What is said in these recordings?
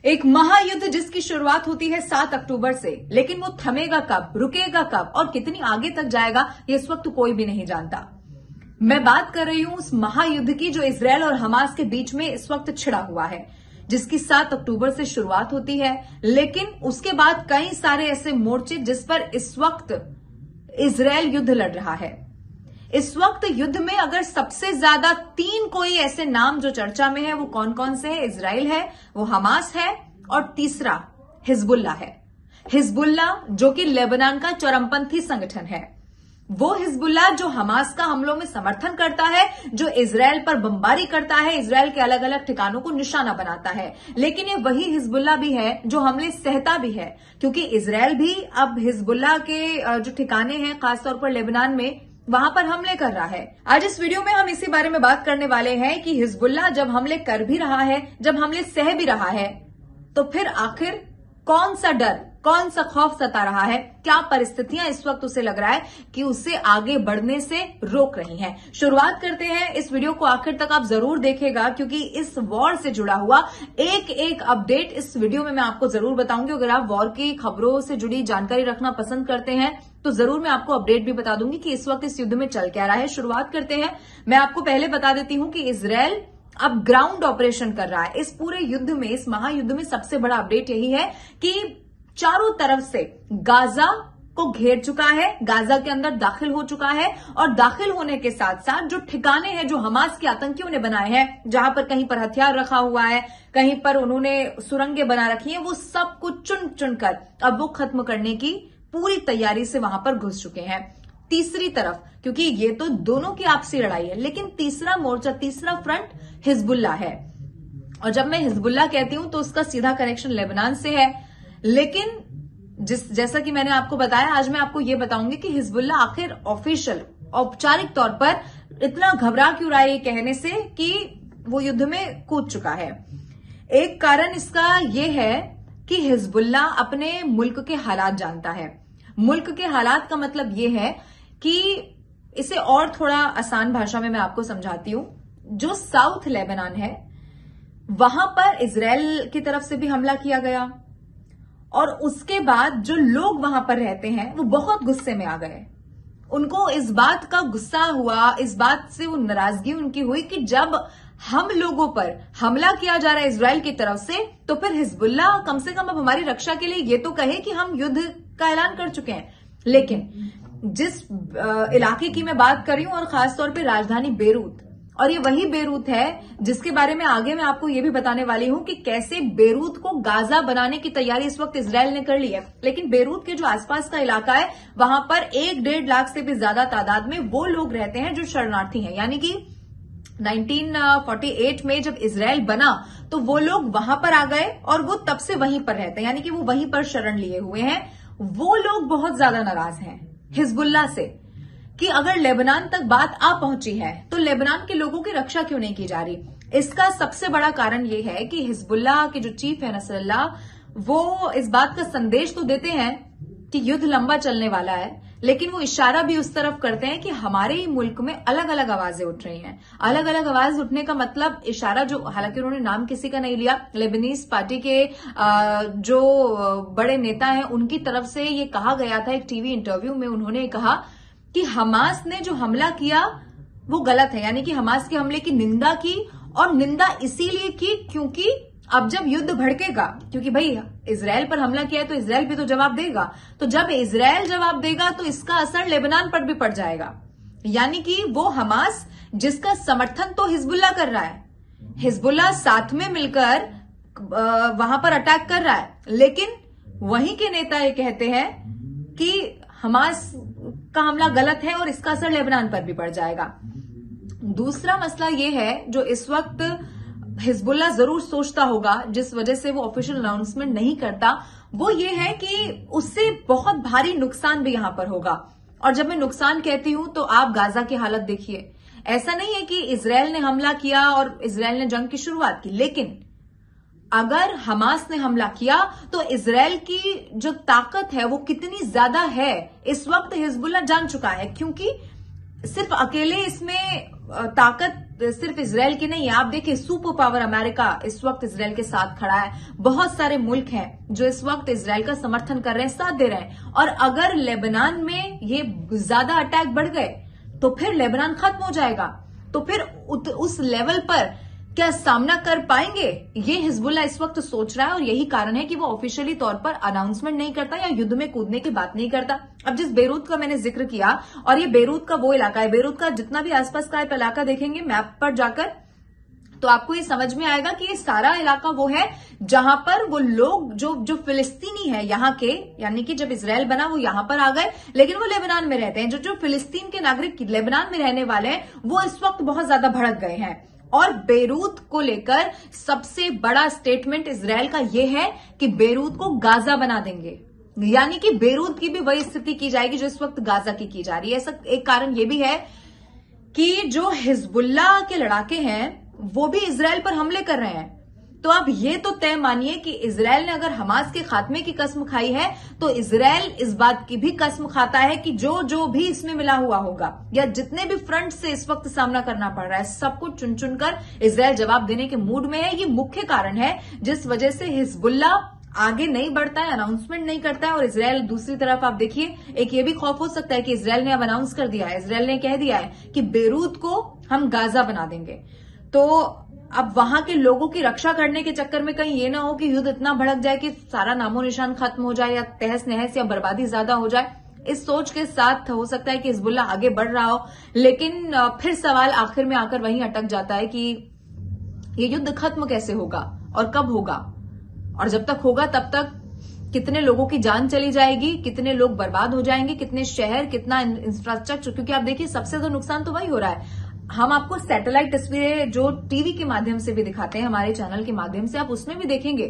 एक महायुद्ध जिसकी शुरुआत होती है 7 अक्टूबर से, लेकिन वो थमेगा कब, रुकेगा कब और कितनी आगे तक जाएगा ये इस वक्त कोई भी नहीं जानता। मैं बात कर रही हूं उस महायुद्ध की जो इजराइल और हमास के बीच में इस वक्त छिड़ा हुआ है, जिसकी 7 अक्टूबर से शुरुआत होती है, लेकिन उसके बाद कई सारे ऐसे मोर्चे जिस पर इस वक्त इजराइल युद्ध लड़ रहा है। इस वक्त युद्ध में अगर सबसे ज्यादा 3 कोई ऐसे नाम जो चर्चा में है वो कौन कौन से हैं? इजराइल है, वो हमास है और तीसरा हिजबुल्ला है। हिजबुल्ला जो कि लेबनान का चरमपंथी संगठन है, वो हिजबुल्ला जो हमास का हमलों में समर्थन करता है, जो इजराइल पर बमबारी करता है, इजराइल के अलग अलग ठिकानों को निशाना बनाता है। लेकिन ये वही हिजबुल्ला भी है जो हमले सहता भी है, क्योंकि इजराइल भी अब हिजबुल्ला के जो ठिकाने हैं खासतौर पर लेबनान में वहां पर हमले कर रहा है। आज इस वीडियो में हम इसी बारे में बात करने वाले हैं कि हिजबुल्ला जब हमले कर भी रहा है, जब हमले सह भी रहा है, तो फिर आखिर कौन सा डर, कौन सा खौफ सता रहा है? क्या परिस्थितियां इस वक्त उसे लग रहा है कि उसे आगे बढ़ने से रोक रही हैं? शुरुआत करते हैं। इस वीडियो को आखिर तक आप जरूर देखिएगा, क्योंकि इस वॉर से जुड़ा हुआ एक एक अपडेट इस वीडियो में मैं आपको जरूर बताऊंगी। अगर आप वॉर की खबरों से जुड़ी जानकारी रखना पसंद करते हैं तो जरूर मैं आपको अपडेट भी बता दूंगी कि इस वक्त इस युद्ध में चल क्या रहा है। शुरुआत करते हैं। मैं आपको पहले बता देती हूं कि इजराइल अब ग्राउंड ऑपरेशन कर रहा है। इस पूरे युद्ध में, इस महायुद्ध में सबसे बड़ा अपडेट यही है कि चारों तरफ से गाजा को घेर चुका है, गाजा के अंदर दाखिल हो चुका है, और दाखिल होने के साथ साथ जो ठिकाने हैं जो हमास के आतंकियों ने बनाए हैं, जहां पर कहीं पर हथियार रखा हुआ है, कहीं पर उन्होंने सुरंगें बना रखी हैं, वो सब कुछ चुन चुनकर अब वो खत्म करने की पूरी तैयारी से वहां पर घुस चुके हैं। तीसरी तरफ, क्योंकि ये तो दोनों की आपसी लड़ाई है, लेकिन तीसरा मोर्चा, तीसरा फ्रंट हिजबुल्ला है। और जब मैं हिजबुल्ला कहती हूं तो उसका सीधा कनेक्शन लेबनान से है। लेकिन जैसा कि मैंने आपको बताया, आज मैं आपको ये बताऊंगी कि हिजबुल्ला आखिर ऑफिशियल, औपचारिक तौर पर इतना घबरा क्यों रहा है ये कहने से कि वो युद्ध में कूद चुका है। एक कारण इसका ये है कि हिजबुल्ला अपने मुल्क के हालात जानता है। मुल्क के हालात का मतलब ये है कि इसे और थोड़ा आसान भाषा में मैं आपको समझाती हूं। जो साउथ लेबनान है वहां पर इजराइल की तरफ से भी हमला किया गया, और उसके बाद जो लोग वहां पर रहते हैं वो बहुत गुस्से में आ गए। उनको इस बात का गुस्सा हुआ, इस बात से वो नाराजगी उनकी हुई कि जब हम लोगों पर हमला किया जा रहा है इजराइल की तरफ से, तो फिर हिजबुल्ला कम से कम अब हमारी रक्षा के लिए ये तो कहे कि हम युद्ध का ऐलान कर चुके हैं। लेकिन जिस इलाके की मैं बात कर रही हूं, और खासतौर पे राजधानी बेरूत, और ये वही बेरूत है जिसके बारे में आगे मैं आपको ये भी बताने वाली हूं कि कैसे बेरूत को गाजा बनाने की तैयारी इस वक्त इजराइल ने कर ली है। लेकिन बेरूत के जो आसपास का इलाका है वहां पर 1-1.5 लाख से भी ज्यादा तादाद में वो लोग रहते हैं जो शरणार्थी हैं। यानी कि 1948 में जब इजराइल बना तो वो लोग वहां पर आ गए और वो तब से वहीं पर रहते हैं, यानी कि वो वहीं पर शरण लिए हुए हैं। वो लोग बहुत ज्यादा नाराज हैं हिजबुल्ला से कि अगर लेबनान तक बात आ पहुंची है तो लेबनान के लोगों की रक्षा क्यों नहीं की जा रही। इसका सबसे बड़ा कारण यह है कि हिजबुल्ला के जो चीफ है नसरल्लाह, वो इस बात का संदेश तो देते हैं कि युद्ध लंबा चलने वाला है, लेकिन वो इशारा भी उस तरफ करते हैं कि हमारे ही मुल्क में अलग अलग आवाजें उठ रही हैं। अलग अलग आवाज उठने का मतलब इशारा, जो हालांकि उन्होंने नाम किसी का नहीं लिया, लेबनीज पार्टी के जो बड़े नेता हैं उनकी तरफ से ये कहा गया था एक टीवी इंटरव्यू में। उन्होंने कहा कि हमास ने जो हमला किया वो गलत है, यानी कि हमास के हमले की निंदा की, और निंदा इसीलिए की क्योंकि अब जब युद्ध भड़केगा, क्योंकि भाई इजराइल पर हमला किया है तो इजराइल भी तो जवाब देगा, तो जब इजराइल जवाब देगा तो इसका असर लेबनान पर भी पड़ जाएगा। यानी कि वो हमास जिसका समर्थन तो हिजबुल्ला कर रहा है, हिजबुल्ला साथ में मिलकर वहां पर अटैक कर रहा है, लेकिन वहीं के नेता ये कहते हैं कि हमास का हमला गलत है और इसका असर लेबनान पर भी पड़ जाएगा। दूसरा मसला ये है जो इस वक्त हिजबुल्ला जरूर सोचता होगा, जिस वजह से वो ऑफिशियल अनाउंसमेंट नहीं करता, वो ये है कि उससे बहुत भारी नुकसान भी यहां पर होगा। और जब मैं नुकसान कहती हूं तो आप गाजा की हालत देखिए। ऐसा नहीं है कि इजराइल ने हमला किया और इजराइल ने जंग की शुरुआत की, लेकिन अगर हमास ने हमला किया तो इजराइल की जो ताकत है वो कितनी ज्यादा है इस वक्त हिजबुल्ला जान चुका है, क्योंकि सिर्फ अकेले इसमें ताकत सिर्फ इसराइल की नहीं है, आप देखिए सुपर पावर अमेरिका इस वक्त इसराइल के साथ खड़ा है। बहुत सारे मुल्क हैं जो इस वक्त इसराइल का समर्थन कर रहे हैं, साथ दे रहे हैं। और अगर लेबनान में ये ज्यादा अटैक बढ़ गए तो फिर लेबनान खत्म हो जाएगा। तो फिर उस लेवल पर क्या सामना कर पाएंगे, ये हिजबुल्ला इस वक्त सोच रहा है। और यही कारण है कि वो ऑफिशियली तौर पर अनाउंसमेंट नहीं करता या युद्ध में कूदने की बात नहीं करता। अब जिस बेरूत का मैंने जिक्र किया, और ये बेरूत का वो इलाका है, बेरूत का जितना भी आसपास का आप इलाका देखेंगे मैप पर जाकर, तो आपको ये समझ में आएगा कि ये सारा इलाका वो है जहां पर वो लोग जो फिलिस्तीनी है यहाँ के, यानी कि जब इजराइल बना वो यहां पर आ गए, लेकिन वो लेबनान में रहते हैं। जो फिलिस्तीन के नागरिक लेबनान में रहने वाले हैं वो इस वक्त बहुत ज्यादा भड़क गए हैं। और बेरूत को लेकर सबसे बड़ा स्टेटमेंट इजराइल का यह है कि बेरूत को गाजा बना देंगे, यानी कि बेरूत की भी वही स्थिति की जाएगी जो इस वक्त गाजा की जा रही है। ऐसा एक कारण यह भी है कि जो हिजबुल्ला के लड़ाके हैं वो भी इजराइल पर हमले कर रहे हैं। तो आप ये तो तय मानिए कि इजराइल ने अगर हमास के खात्मे की कसम खाई है तो इजराइल इस बात की भी कसम खाता है कि जो भी इसमें मिला हुआ होगा या जितने भी फ्रंट से इस वक्त सामना करना पड़ रहा है, सबको चुन चुनकर इजराइल जवाब देने के मूड में है। ये मुख्य कारण है जिस वजह से हिजबुल्ला आगे नहीं बढ़ता है, अनाउंसमेंट नहीं करता है। और इजराइल दूसरी तरफ आप देखिए, एक ये भी खौफ हो सकता है कि इजराइल ने अब अनाउंस कर दिया है, इजराइल ने कह दिया है कि बेरूत को हम गाजा बना देंगे। तो अब वहां के लोगों की रक्षा करने के चक्कर में कहीं ये ना हो कि युद्ध इतना भड़क जाए कि सारा नामो निशान खत्म हो जाए या तहस नहस या बर्बादी ज्यादा हो जाए। इस सोच के साथ हो सकता है कि हिजबुल्ला आगे बढ़ रहा हो, लेकिन फिर सवाल आखिर में आकर वहीं अटक जाता है कि ये युद्ध खत्म कैसे होगा और कब होगा, और जब तक होगा तब तक कितने लोगों की जान चली जाएगी, कितने लोग बर्बाद हो जाएंगे, कितने शहर, कितना इंफ्रास्ट्रक्चर। क्योंकि आप देखिए सबसे ज्यादा नुकसान तो वही हो रहा है। हम आपको सैटेलाइट तस्वीरें जो टीवी के माध्यम से भी दिखाते हैं, हमारे चैनल के माध्यम से, आप उसमें भी देखेंगे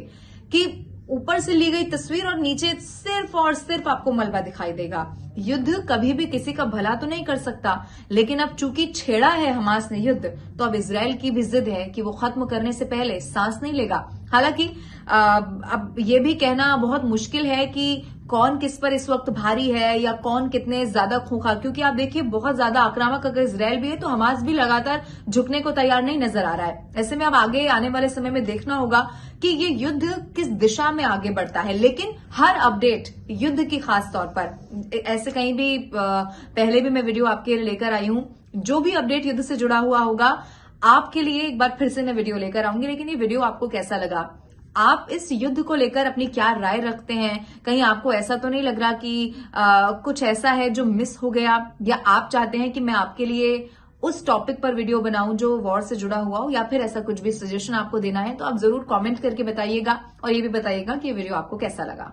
कि ऊपर से ली गई तस्वीर और नीचे सिर्फ और सिर्फ आपको मलबा दिखाई देगा। युद्ध कभी भी किसी का भला तो नहीं कर सकता, लेकिन अब चूंकि छेड़ा है हमास ने युद्ध, तो अब इजराइल की भी जिद है कि वो खत्म करने से पहले सांस नहीं लेगा। हालांकि अब ये भी कहना बहुत मुश्किल है कि कौन किस पर इस वक्त भारी है या कौन कितने ज्यादा खूंखार, क्योंकि आप देखिए बहुत ज्यादा आक्रामक अगर इजराइल भी है तो हमास भी लगातार झुकने को तैयार नहीं नजर आ रहा है। ऐसे में अब आगे आने वाले समय में देखना होगा कि ये युद्ध किस दिशा में आगे बढ़ता है। लेकिन हर अपडेट युद्ध की खास तौर पर, ऐसे कहीं भी पहले भी मैं वीडियो आपके लिए लेकर आई हूं, जो भी अपडेट युद्ध से जुड़ा हुआ होगा आपके लिए एक बार फिर से मैं वीडियो लेकर आऊंगी। लेकिन ये वीडियो आपको कैसा लगा, आप इस युद्ध को लेकर अपनी क्या राय रखते हैं? कहीं आपको ऐसा तो नहीं लग रहा कि कुछ ऐसा है जो मिस हो गया, या आप चाहते हैं कि मैं आपके लिए उस टॉपिक पर वीडियो बनाऊं जो वॉर से जुड़ा हुआ हो, या फिर ऐसा कुछ भी सजेशन आपको देना है तो आप जरूर कमेंट करके बताइएगा। और ये भी बताइएगा कि ये वीडियो आपको कैसा लगा।